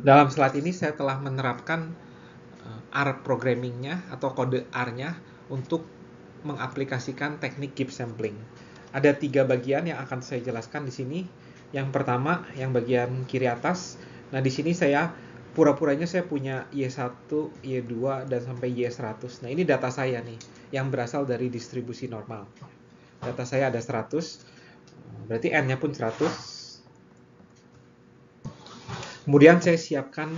Dalam slide ini saya telah menerapkan R programming-nya atau kode R-nya untuk mengaplikasikan teknik Gibbs sampling. Ada 3 bagian yang akan saya jelaskan di sini. Yang pertama, yang bagian kiri atas. Nah, di sini saya pura-puranya saya punya Y1, Y2, dan sampai Y100. Nah, ini data saya nih, yang berasal dari distribusi normal. Data saya ada 100, berarti N-nya pun 100. Kemudian saya siapkan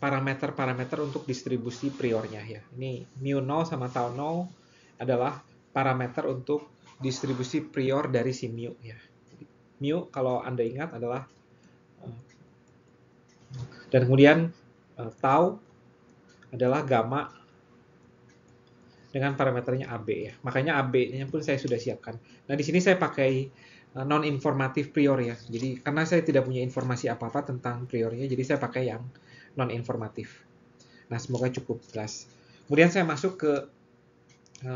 parameter-parameter untuk distribusi priornya ya. Ini mu0 sama tau 0 adalah parameter untuk distribusi prior dari si mu ya. Mu kalau Anda ingat adalah dan kemudian tau adalah gamma dengan parameternya AB ya. Makanya AB-nya pun saya sudah siapkan. Nah, di sini saya pakai non-informatif prior ya. Jadi karena saya tidak punya informasi apa-apa tentang priornya, jadi saya pakai yang non-informatif. Nah, semoga cukup jelas. Kemudian saya masuk ke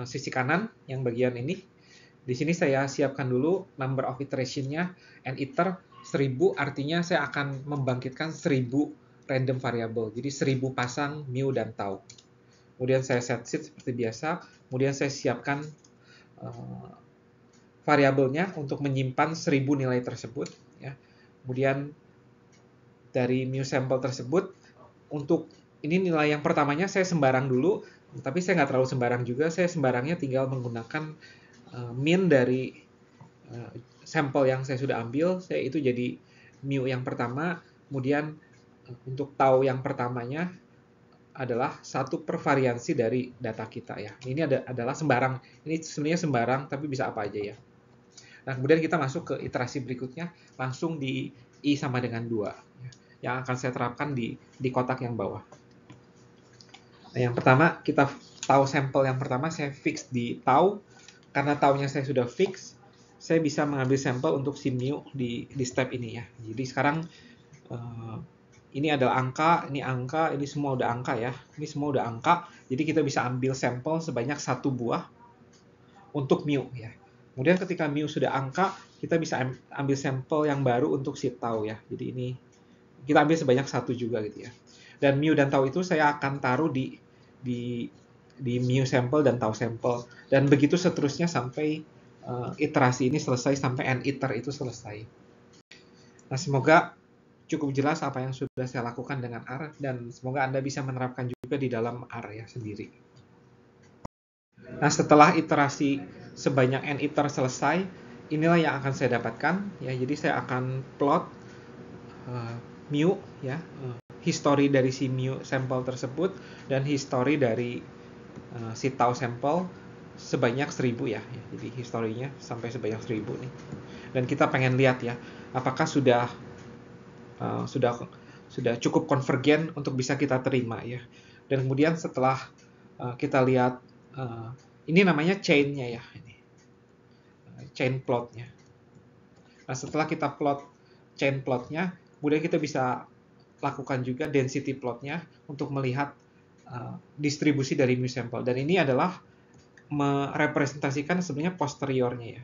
sisi kanan yang bagian ini. Di sini saya siapkan dulu number of iteration-nya, n iter 1000 artinya saya akan membangkitkan 1000 random variable. Jadi 1000 pasang mu dan tau. Kemudian saya set sheet seperti biasa. Kemudian saya siapkan variabelnya untuk menyimpan 1000 nilai tersebut. Ya. Kemudian dari mu sampel tersebut, untuk ini nilai yang pertamanya saya sembarang dulu, tapi saya nggak terlalu sembarang juga. Saya sembarangnya tinggal menggunakan min dari sampel yang saya sudah ambil. Saya itu jadi mu yang pertama. Kemudian untuk tau yang pertamanya adalah satu pervariansi dari data kita ya. Ini adalah sembarang. Ini sebenarnya sembarang, tapi bisa apa aja ya. Nah, kemudian kita masuk ke iterasi berikutnya, langsung di I sama dengan 2. Yang akan saya terapkan di kotak yang bawah. Nah, yang pertama, kita tahu sampel yang pertama, saya fix di tau. Karena taunya saya sudah fix, saya bisa mengambil sampel untuk si mu di step ini ya. Jadi sekarang ini adalah angka, ini semua udah angka ya. Ini semua udah angka, jadi kita bisa ambil sampel sebanyak 1 buah untuk mu ya. Kemudian ketika mu sudah angka, kita bisa ambil sampel yang baru untuk si tau ya. Jadi ini kita ambil sebanyak 1 juga gitu ya. Dan mu dan tau itu saya akan taruh di mu sampel dan tau sampel. Dan begitu seterusnya sampai iterasi ini selesai, sampai n iter itu selesai. Nah, semoga cukup jelas apa yang sudah saya lakukan dengan R, dan semoga Anda bisa menerapkan juga di dalam R ya sendiri. Nah, setelah iterasi sebanyak n iter selesai, inilah yang akan saya dapatkan ya. Jadi saya akan plot mu ya, history dari si mu sampel tersebut dan history dari si tau sampel sebanyak 1000 ya. Jadi historinya sampai sebanyak 1000 nih. Dan kita pengen lihat ya, apakah sudah cukup konvergen untuk bisa kita terima ya. Dan kemudian setelah kita lihat ini namanya chain-nya ya, ini chain plot-nya. Nah, setelah kita plot chain plot-nya, kemudian kita bisa lakukan juga density plot-nya untuk melihat distribusi dari mu sampel. Dan ini adalah merepresentasikan sebenarnya posteriornya ya.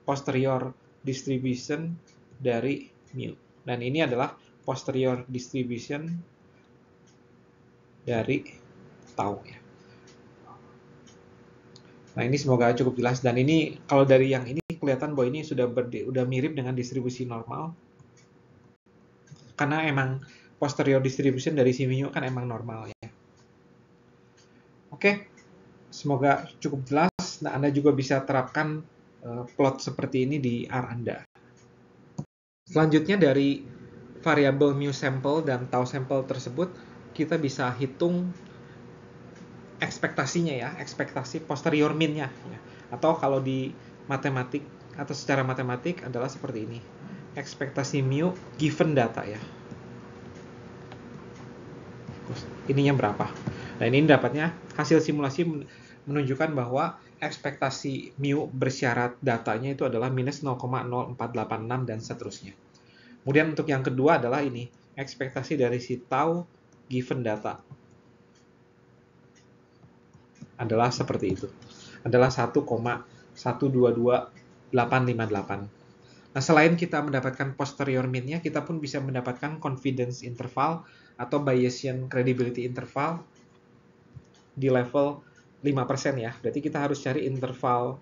Posterior distribution dari mu. Dan ini adalah posterior distribution dari tau ya. Nah, ini semoga cukup jelas. Dan ini kalau dari yang ini kelihatan bahwa ini sudah mirip dengan distribusi normal. Karena emang posterior distribution dari si mu kan emang normal ya. Oke, semoga cukup jelas. Nah, Anda juga bisa terapkan plot seperti ini di R Anda. Selanjutnya dari variabel mu sampel dan tau sampel tersebut, kita bisa hitung ekspektasinya ya, ekspektasi posterior min-nya ya. Atau kalau di matematik atau secara matematik adalah seperti ini. Ekspektasi mu given data ya. Ininya berapa? Nah, ini dapatnya hasil simulasi menunjukkan bahwa ekspektasi mu bersyarat datanya itu adalah minus 0,0486 dan seterusnya. Kemudian untuk yang kedua adalah ini, ekspektasi dari si tau given data adalah seperti itu. Adalah 1,122858. Nah, selain kita mendapatkan posterior mean-nya, kita pun bisa mendapatkan confidence interval atau Bayesian credibility interval di level 5% ya. Berarti kita harus cari interval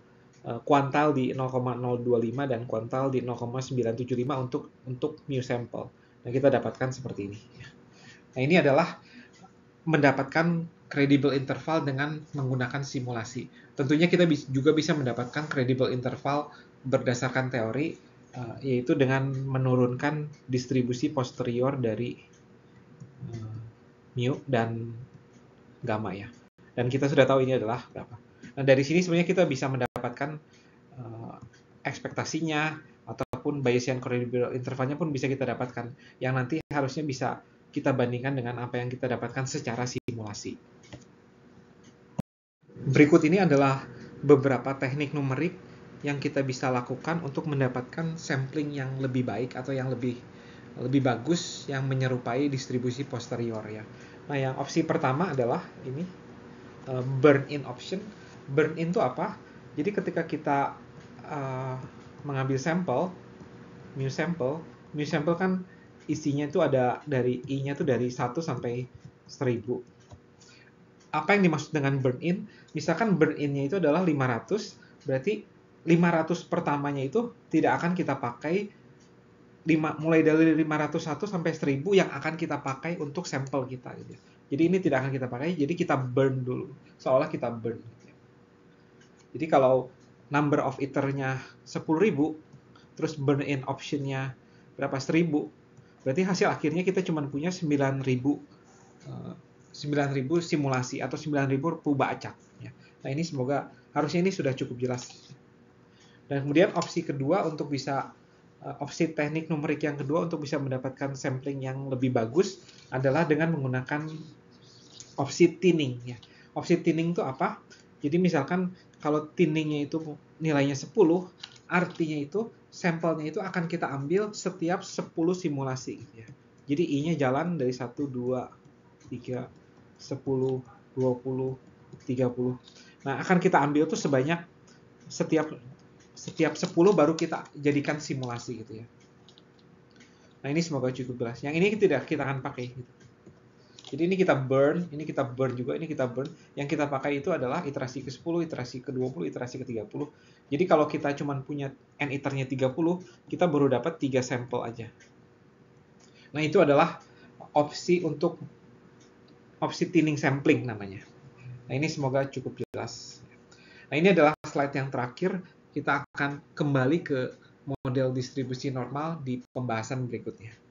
kuantal di 0,025 dan kuantal di 0,975 untuk mu sample. Nah, kita dapatkan seperti ini. Nah, ini adalah mendapatkan credible interval dengan menggunakan simulasi. Tentunya kita juga bisa mendapatkan credible interval berdasarkan teori, yaitu dengan menurunkan distribusi posterior dari mu dan gamma ya. Dan kita sudah tahu ini adalah berapa. Nah, dari sini sebenarnya kita bisa mendapatkan ekspektasinya ataupun Bayesian credible intervalnya pun bisa kita dapatkan, yang nanti harusnya bisa kita bandingkan dengan apa yang kita dapatkan secara simulasi. Berikut ini adalah beberapa teknik numerik yang kita bisa lakukan untuk mendapatkan sampling yang lebih baik atau yang lebih bagus yang menyerupai distribusi posterior ya. Nah, yang opsi pertama adalah ini burn-in option. Burn-in itu apa? Jadi ketika kita mengambil sampel, mu sampel kan isinya itu ada dari I-nya itu dari 1 sampai 1000. Apa yang dimaksud dengan burn-in? Misalkan burn-in-nya itu adalah 500, berarti 500 pertamanya itu tidak akan kita pakai, mulai dari 501 sampai 1000 yang akan kita pakai untuk sampel kita gitu. Jadi ini tidak akan kita pakai, jadi kita burn dulu, seolah kita burn. Jadi kalau number of iter-nya 10.000, terus burn-in option-nya berapa 1000, berarti hasil akhirnya kita cuma punya 9.000 simulasi atau 9.000 puba acak. Nah, ini semoga harusnya ini sudah cukup jelas. Dan kemudian opsi kedua untuk bisa opsi teknik numerik yang kedua untuk bisa mendapatkan sampling yang lebih bagus adalah dengan menggunakan opsi thinning ya. Opsi thinning itu apa? Jadi misalkan kalau thinningnya itu nilainya 10, artinya itu sampelnya itu akan kita ambil setiap 10 simulasi ya. Jadi I-nya jalan dari 1, 2, 3, 10, 20, 30. Nah, akan kita ambil tuh sebanyak setiap 10 baru kita jadikan simulasi gitu ya. Nah, ini semoga cukup jelas. Yang ini tidak kita akan pakai gitu. Jadi ini kita burn, ini kita burn juga, ini kita burn. Yang kita pakai itu adalah iterasi ke-10, iterasi ke-20, iterasi ke-30. Jadi kalau kita cuma punya n iternya 30, kita baru dapat 3 sampel aja. Nah, itu adalah opsi untuk opsi thinning sampling namanya. Nah, ini semoga cukup jelas. Nah, ini adalah slide yang terakhir. Kita akan kembali ke model distribusi normal di pembahasan berikutnya.